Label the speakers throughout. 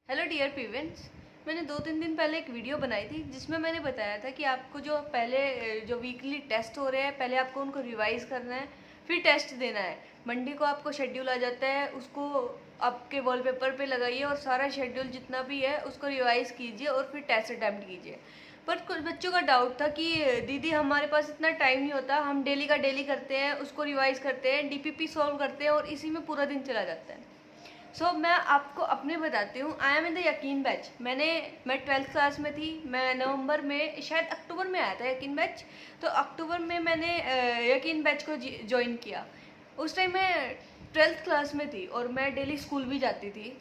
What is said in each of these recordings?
Speaker 1: Hello dear parents. मैंने 2-3 दिन पहले एक वीडियो बनाई थी जिसमें मैंने बताया था कि आपको जो वीकली टेस्ट हो रहे हैं पहले आपको उनको रिवाइज करना है, फिर टेस्ट देना है। मंडे को आपको शेड्यूल आ जाता है, उसको आपके वॉलपेपर पे लगाइए और सारा शेड्यूल जितना भी है उसको रिवाइज कीजिए और फिर टेस्ट अटैम्प्ट कीजिए। पर कुछ बच्चों का डाउट था कि दीदी हमारे पास इतना टाइम नहीं होता, हम डेली का डेली करते हैं, उसको रिवाइज करते हैं, डीपीपी सॉल्व करते हैं और इसी में पूरा दिन चला जाता है। मैं आपको अपने बताती हूँ। आई एम इन द यकीन बैच। मैं 12th क्लास में थी। मैं नवंबर में, शायद अक्टूबर में आया था यकीन बैच। तो अक्टूबर में मैंने यकीन बैच को ज्वाइन किया। उस टाइम मैं 12th क्लास में थी और मैं डेली स्कूल भी जाती थी।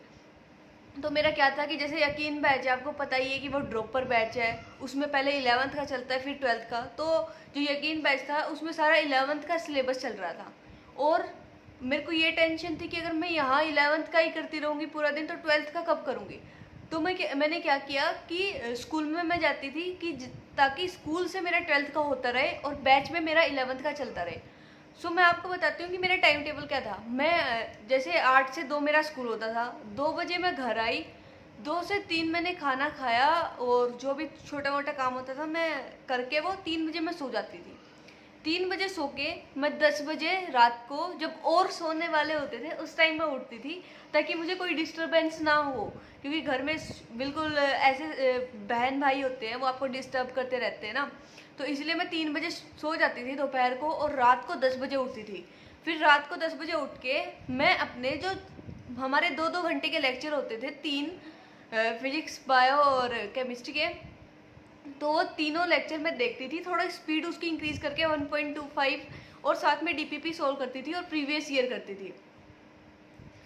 Speaker 1: तो मेरा क्या था कि जैसे यकीन बैच है, आपको पता ही है कि वो ड्रॉपर बैच है, उसमें पहले 11th का चलता है फिर 12th का। तो जो यकीन बैच था उसमें सारा 11th का सिलेबस चल रहा था और मेरे को ये टेंशन थी कि अगर मैं यहाँ 11th का ही करती रहूँगी पूरा दिन तो 12th का कब करूँगी। तो मैंने क्या किया कि स्कूल में मैं जाती थी कि ताकि स्कूल से मेरा 12th का होता रहे और बैच में मेरा 11th का चलता रहे। मैं आपको बताती हूँ कि मेरा टाइम टेबल क्या था। मैं जैसे 8 से 2 मेरा स्कूल होता था, 2 बजे मैं घर आई, 2 से 3 मैंने खाना खाया और जो भी छोटा मोटा काम होता था मैं करके वो 3 बजे मैं सो जाती थी। 3 बजे सो के मैं 10 बजे रात को जब और सोने वाले होते थे उस टाइम मैं उठती थी ताकि मुझे कोई डिस्टरबेंस ना हो, क्योंकि घर में बिल्कुल ऐसे बहन भाई होते हैं वो आपको डिस्टर्ब करते रहते हैं ना। तो इसलिए मैं 3 बजे सो जाती थी दोपहर को और रात को 10 बजे उठती थी। फिर रात को 10 बजे उठ के मैं अपने जो हमारे 2-2 घंटे के लेक्चर होते थे, 3 फिजिक्स बायो और केमिस्ट्री के, तो वो तीनों लेक्चर मैं देखती थी, थोड़ा स्पीड उसकी इंक्रीज करके 1.25 और साथ में डीपीपी सॉल्व करती थी और प्रीवियस ईयर करती थी।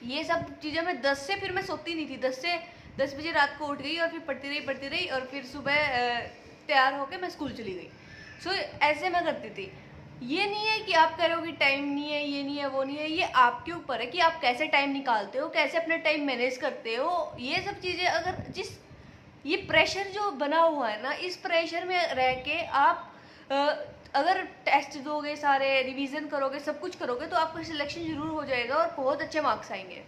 Speaker 1: ये सब चीज़ें मैं 10 से, फिर मैं सोती नहीं थी, 10 बजे रात को उठ गई और फिर पढ़ती रही और फिर सुबह तैयार होकर मैं स्कूल चली गई। ऐसे मैं करती थी। ये नहीं है कि आप कह रहे हो कि टाइम नहीं है, ये नहीं है, वो नहीं है, ये आपके ऊपर है कि आप कैसे टाइम निकालते हो, कैसे अपना टाइम मैनेज करते हो। ये सब चीज़ें अगर ये प्रेशर जो बना हुआ है ना, इस प्रेशर में रह के आप अगर टेस्ट दोगे, सारे रिवीजन करोगे, सब कुछ करोगे तो आपका सिलेक्शन जरूर हो जाएगा और बहुत अच्छे मार्क्स आएंगे।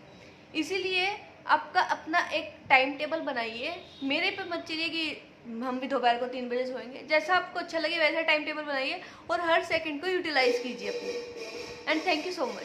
Speaker 1: इसीलिए आपका अपना एक टाइम टेबल बनाइए। मेरे पे मत चलिए कि हम भी दोपहर को 3 बजे सोएंगे। जैसा आपको अच्छा लगे वैसा टाइम टेबल बनाइए और हर सेकंड को यूटिलाइज कीजिए अपने। And thank you so much.